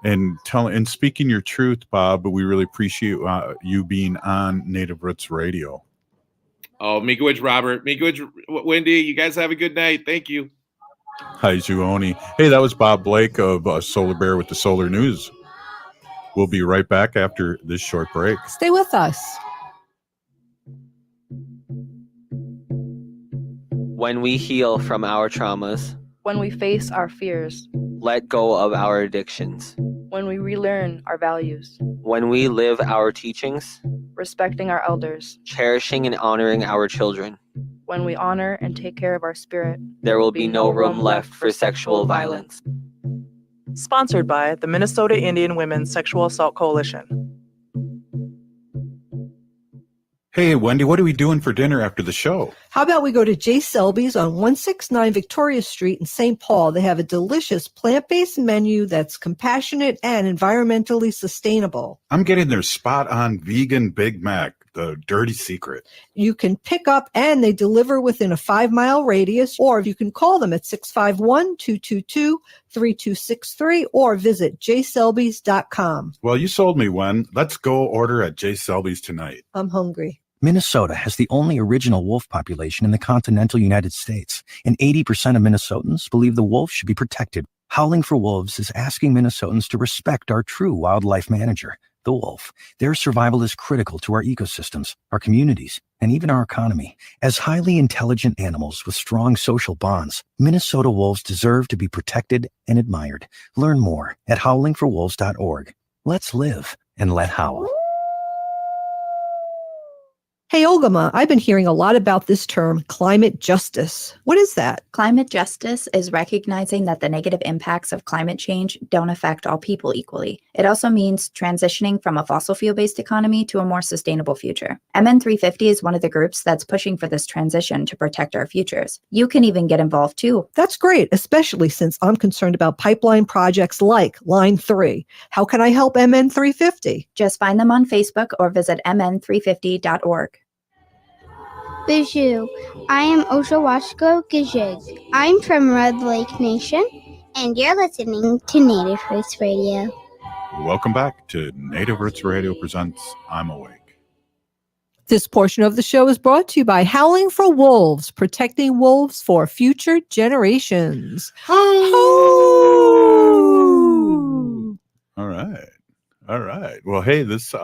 S16: and speaking your truth, Bob. But we really appreciate you being on Native Roots Radio.
S25: Oh, Miigwech, Robert. Miigwech, Wendy. You guys have a good night. Thank you.
S16: Hi, Zuoni. Hey, that was Bob Blake of Solar Bear with the Solar News. We'll be right back after this short break.
S5: Stay with us.
S7: When we heal from our traumas,
S19: when we face our fears,
S7: let go of our addictions,
S19: when we relearn our values,
S7: when we live our teachings,
S19: respecting our elders,
S7: cherishing and honoring our children,
S19: when we honor and take care of our spirit,
S7: there will be no room left for sexual violence.
S18: Sponsored by the Minnesota Indian Women's Sexual Assault Coalition.
S16: Hey, Wendy, what are we doing for dinner after the show?
S5: How about we go to J. Selby's on 169 Victoria Street in St. Paul? They have a delicious plant-based menu that's compassionate and environmentally sustainable.
S16: I'm getting their spot-on vegan Big Mac, the dirty secret.
S5: You can pick up and they deliver within a 5-mile radius, or you can call them at 651-222-3263 or visit jselbys.com.
S16: Well, you sold me, Wen. Let's go order at J. Selby's tonight.
S5: I'm hungry.
S9: Minnesota has the only original wolf population in the continental United States, and 80% of Minnesotans believe the wolf should be protected. Howling for Wolves is asking Minnesotans to respect our true wildlife manager, the wolf. Their survival is critical to our ecosystems, our communities, and even our economy. As highly intelligent animals with strong social bonds, Minnesota wolves deserve to be protected and admired. Learn more at howlingforwolves.org. Let's live and let howl.
S5: Hey, Olgama, I've been hearing a lot about this term, climate justice. What is that?
S4: Climate justice is recognizing that the negative impacts of climate change don't affect all people equally. It also means transitioning from a fossil fuel-based economy to a more sustainable future. MN350 is one of the groups that's pushing for this transition to protect our futures. You can even get involved too.
S5: That's great, especially since I'm concerned about pipeline projects like Line 3. How can I help MN350?
S4: Just find them on Facebook or visit mn350.org.
S10: Bijou, I am Oshawashko Gijig. I'm from Red Lake Nation, and you're listening to Native Roots Radio.
S16: Welcome back to Native Roots Radio presents I'm Awake.
S5: This portion of the show is brought to you by Howling for Wolves, protecting wolves for future generations.
S16: All right. Well, hey, this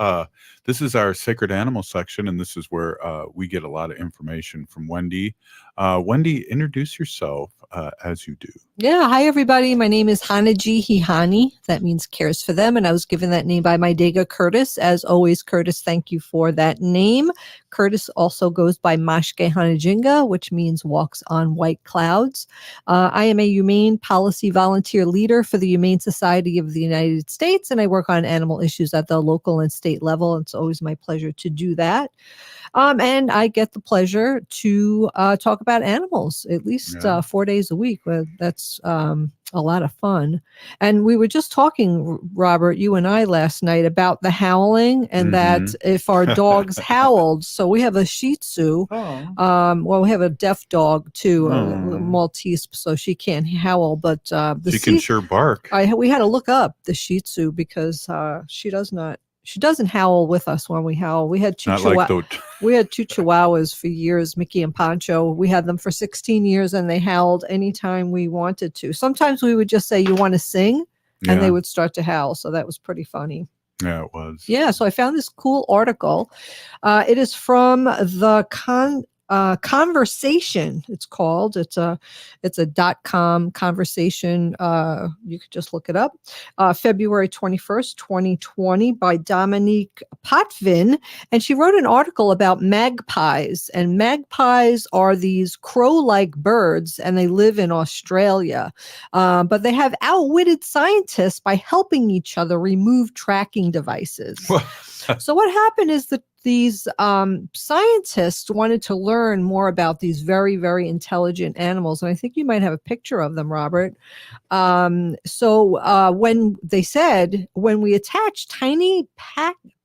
S16: is our sacred animal section, and this is where we get a lot of information from Wendy. Wendy, introduce yourself as you do.
S5: Yeah. Hi, everybody. My name is Untitled. That means cares for them. And I was given that name by my Dega Curtis. As always, Curtis, thank you for that name. Curtis also goes by Mashke Hanajinga, which means walks on white clouds. I am a humane policy volunteer leader for the Humane Society of the United States, and I work on animal issues at the local and state level. It's always my pleasure to do that. And I get the pleasure to talk about animals at least 4 days a week. That's a lot of fun. And we were just talking, Robert, you and I last night about the howling and that if our dogs howled, so we have a Shih Tzu. Well, we have a deaf dog too, a Maltese, so she can't howl, but
S16: she can sure bark.
S5: We had to look up the Shih Tzu because she doesn't howl with us when we howl. We had two Chihuahuas for years, Mickey and Pancho. We had them for 16 years and they howled anytime we wanted to. Sometimes we would just say, "You want to sing?" And they would start to howl. So that was pretty funny.
S16: Yeah, it was.
S5: Yeah. So I found this cool article. It is from the Conversation, it's called. It's a .com conversation. You could just look it up. February 21st, 2020 by Dominique Potvin. And she wrote an article about magpies. And magpies are these crow-like birds, and they live in Australia. But they have outwitted scientists by helping each other remove tracking devices. So what happened is that these scientists wanted to learn more about these very, very intelligent animals. And I think you might have a picture of them, Robert. So when they said, when we attach tiny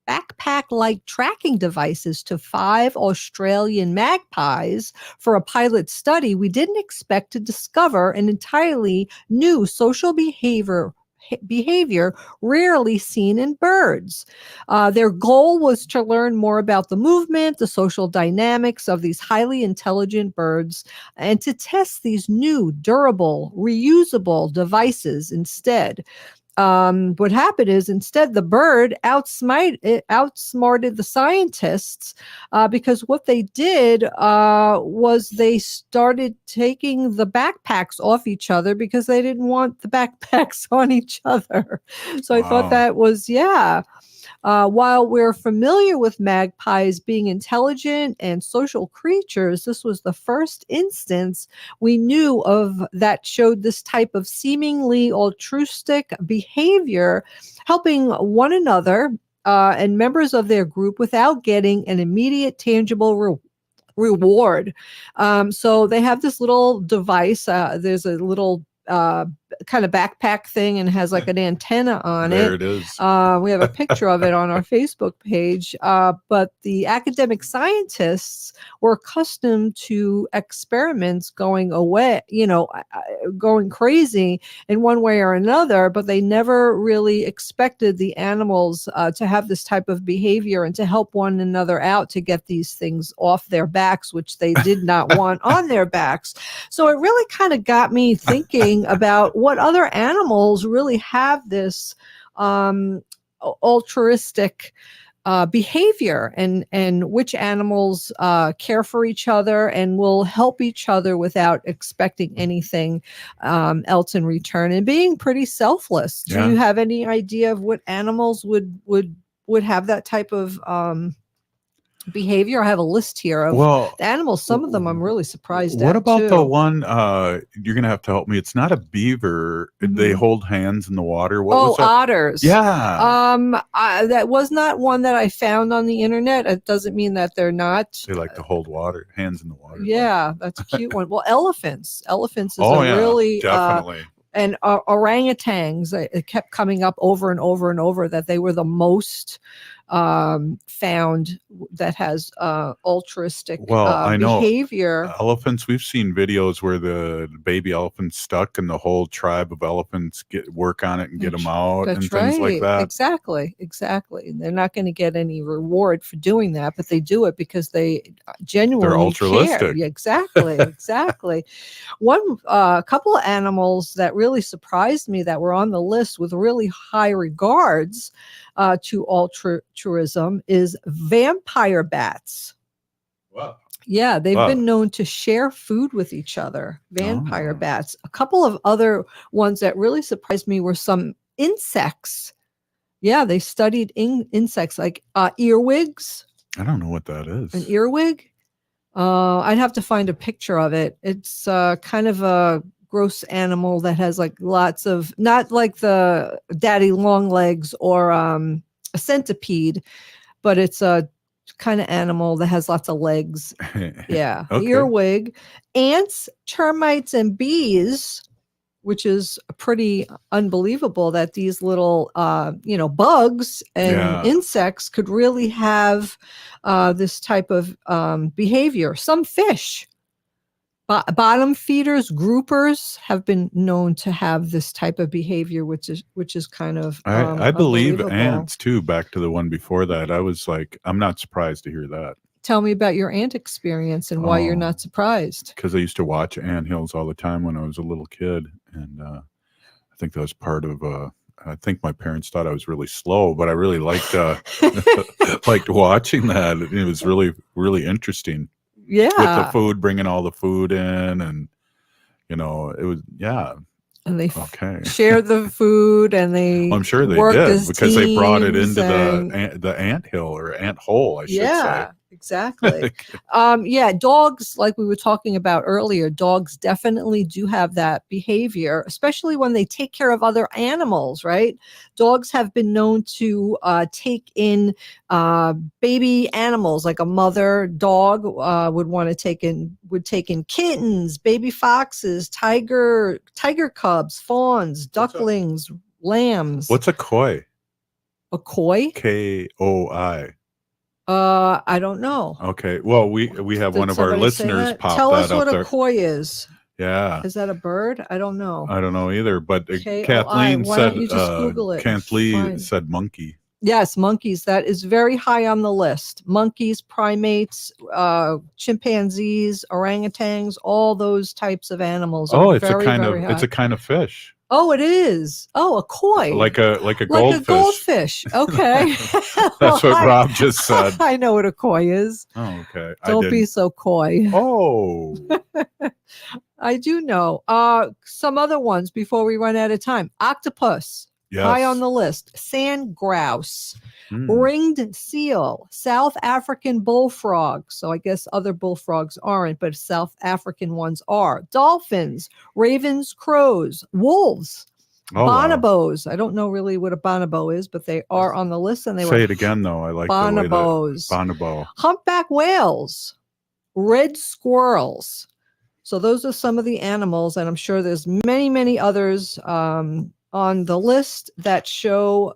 S5: backpack-like tracking devices to 5 Australian magpies for a pilot study, we didn't expect to discover an entirely new social behavior rarely seen in birds. Their goal was to learn more about the movement, the social dynamics of these highly intelligent birds, and to test these new, durable, reusable devices instead. what happened is instead the bird outsmarted the scientists because what they did was they started taking the backpacks off each other because they didn't want the backpacks on each other. So I thought that was, while we're familiar with magpies being intelligent and social creatures, this was the first instance we knew of that showed this type of seemingly altruistic behavior, helping one another and members of their group without getting an immediate tangible reward. So they have this little device. There's a little kind of backpack thing and has like an antenna on it.
S16: There it is.
S5: We have a picture of it on our Facebook page. But the academic scientists were accustomed to experiments going away, going crazy in one way or another, but they never really expected the animals to have this type of behavior and to help one another out to get these things off their backs, which they did not want on their backs. So it really kind of got me thinking about what other animals really have this altruistic behavior, and which animals care for each other and will help each other without expecting anything else in return, and being pretty selfless. Do you have any idea of what animals would have that type of behavior? I have a list here of the animals. Some of them I'm really surprised at.
S16: What about
S5: too.
S16: the one you're gonna have to help me? It's not a beaver. They hold hands in the water. What was that?
S5: Otters.
S16: Yeah.
S5: That was not one that I found on the internet. It doesn't mean that they're not.
S16: They like to hold hands in the water.
S5: Yeah, that's a cute one. Well, elephants is really
S16: definitely.
S5: And orangutans. It kept coming up over and over and over that they were the most found that has altruistic
S16: I know
S5: behavior.
S16: Elephants, we've seen videos where the baby elephant's stuck and the whole tribe of elephants work on it and get them out and things like that.
S5: Exactly. They're not going to get any reward for doing that, but they do it because they genuinely
S16: They're altruistic.
S5: care. Yeah, exactly. One couple of animals that really surprised me that were on the list with really high regards to altruism is vampire bats.
S16: Wow.
S5: Yeah, they've been known to share food with each other. Vampire bats. A couple of other ones that really surprised me were some insects. Yeah, they studied insects like earwigs.
S16: I don't know what that is.
S5: An earwig? I'd have to find a picture of it. It's kind of a gross animal that has like lots of, not like the daddy long legs or a centipede, but it's a kind of animal that has lots of legs. Yeah.
S16: Okay.
S5: Earwig. Ants, termites, and bees, which is pretty unbelievable that these little bugs and insects could really have this type of behavior. Some fish, bottom feeders, groupers, have been known to have this type of behavior, which is kind of
S16: I believe ants too. Back to the one before that, I was like, I'm not surprised to hear that.
S5: Tell me about your ant experience and why you're not surprised.
S16: Because I used to watch anthills all the time when I was a little kid, and I think that was part of. I think my parents thought I was really slow, but I really liked liked watching that. It was really, really interesting.
S5: Yeah,
S16: with the food, bringing all the food in, and it was
S5: And they share the food, and they.
S16: I'm sure they did because they brought it into the anthill or ant hole. I should say.
S5: Exactly. Dogs, like we were talking about earlier, dogs definitely do have that behavior, especially when they take care of other animals, right? Dogs have been known to take in baby animals, like a mother dog would take in kittens, baby foxes, tiger cubs, fawns, ducklings, lambs.
S16: What's a koi?
S5: A koi?
S16: Koi.
S5: I don't know.
S16: Okay. Well, we have one of our listeners pop
S5: Tell
S16: that
S5: us what
S16: up there.
S5: A koi is.
S16: Yeah.
S5: Is that a bird? I don't know.
S16: I don't know either. But
S5: K-O-I.
S16: Kathleen
S5: Why
S16: said.
S5: don't you just Google it?
S16: Kathleen said monkey.
S5: Yes, monkeys. That is very high on the list. Monkeys, primates, chimpanzees, orangutans, all those types of animals.
S16: Oh, it's a kind of fish.
S5: Oh, it is. Oh, a koi.
S16: Like a
S5: Like
S16: goldfish.
S5: a goldfish. Okay.
S16: That's what Rob just said.
S5: I know what a koi is.
S16: Oh, okay.
S5: Don't be so coy.
S16: Oh.
S5: I do know. Some other ones before we run out of time. Octopus.
S16: Yes.
S5: High on the list. Sand grouse.
S16: Hmm.
S5: Ringed seal. South African bullfrog. So I guess other bullfrogs aren't, but South African ones are. Dolphins. Ravens. Crows. Wolves.
S16: Oh, wow.
S5: Bonobos. I don't know really what a bonobo is, but they are on the list. And they
S16: Say
S5: were
S16: it again, though. I like
S5: bonobos.
S16: the way that bonobo.
S5: Humpback whales. Red squirrels. So those are some of the animals, and I'm sure there's many, many others on the list that show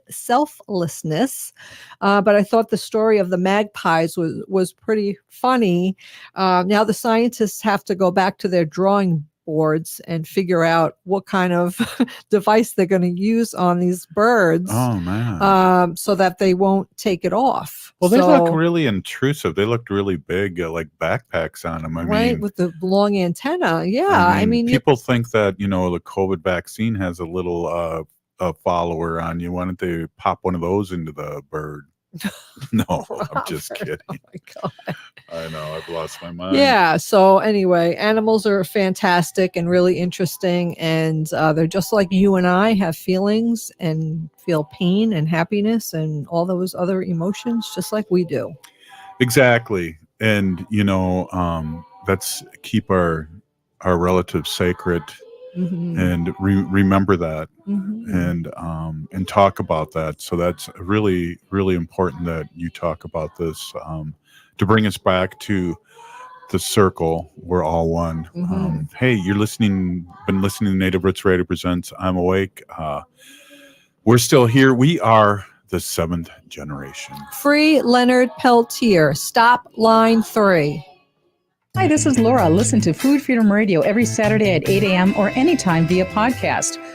S5: selflessness. But I thought the story of the magpies was pretty funny. Now the scientists have to go back to their drawing boards and figure out what kind of device they're going to use on these birds.
S16: Oh, man.
S5: So that they won't take it off.
S16: Well, they look really intrusive. They looked really big, like backpacks on them. I
S5: right,
S16: mean,
S5: with the long antenna. Yeah, I mean
S16: people think that, the COVID vaccine has a little a follower on you. Why don't they pop one of those into the bird? No, I'm just kidding.
S5: Oh my God.
S16: I know, I've lost my mind.
S5: Yeah. So anyway, animals are fantastic and really interesting, and they're just like you and I, have feelings and feel pain and happiness and all those other emotions, just like we do.
S16: Exactly, and let's keep our relatives sacred.
S5: Mm-hmm.
S16: And remember that,
S5: Mm-hmm.
S16: and talk about that. So that's really, really important that you talk about this, to bring us back to the circle. We're all one.
S5: Mm-hmm.
S16: Hey, been listening to Native Roots Radio Presents I'm Awake. We're still here. We are the seventh generation.
S5: Free Leonard Peltier. Stop line 3.
S11: Hi, this is Laura. Listen to Food Freedom Radio every Saturday at 8 a.m. or anytime via podcast.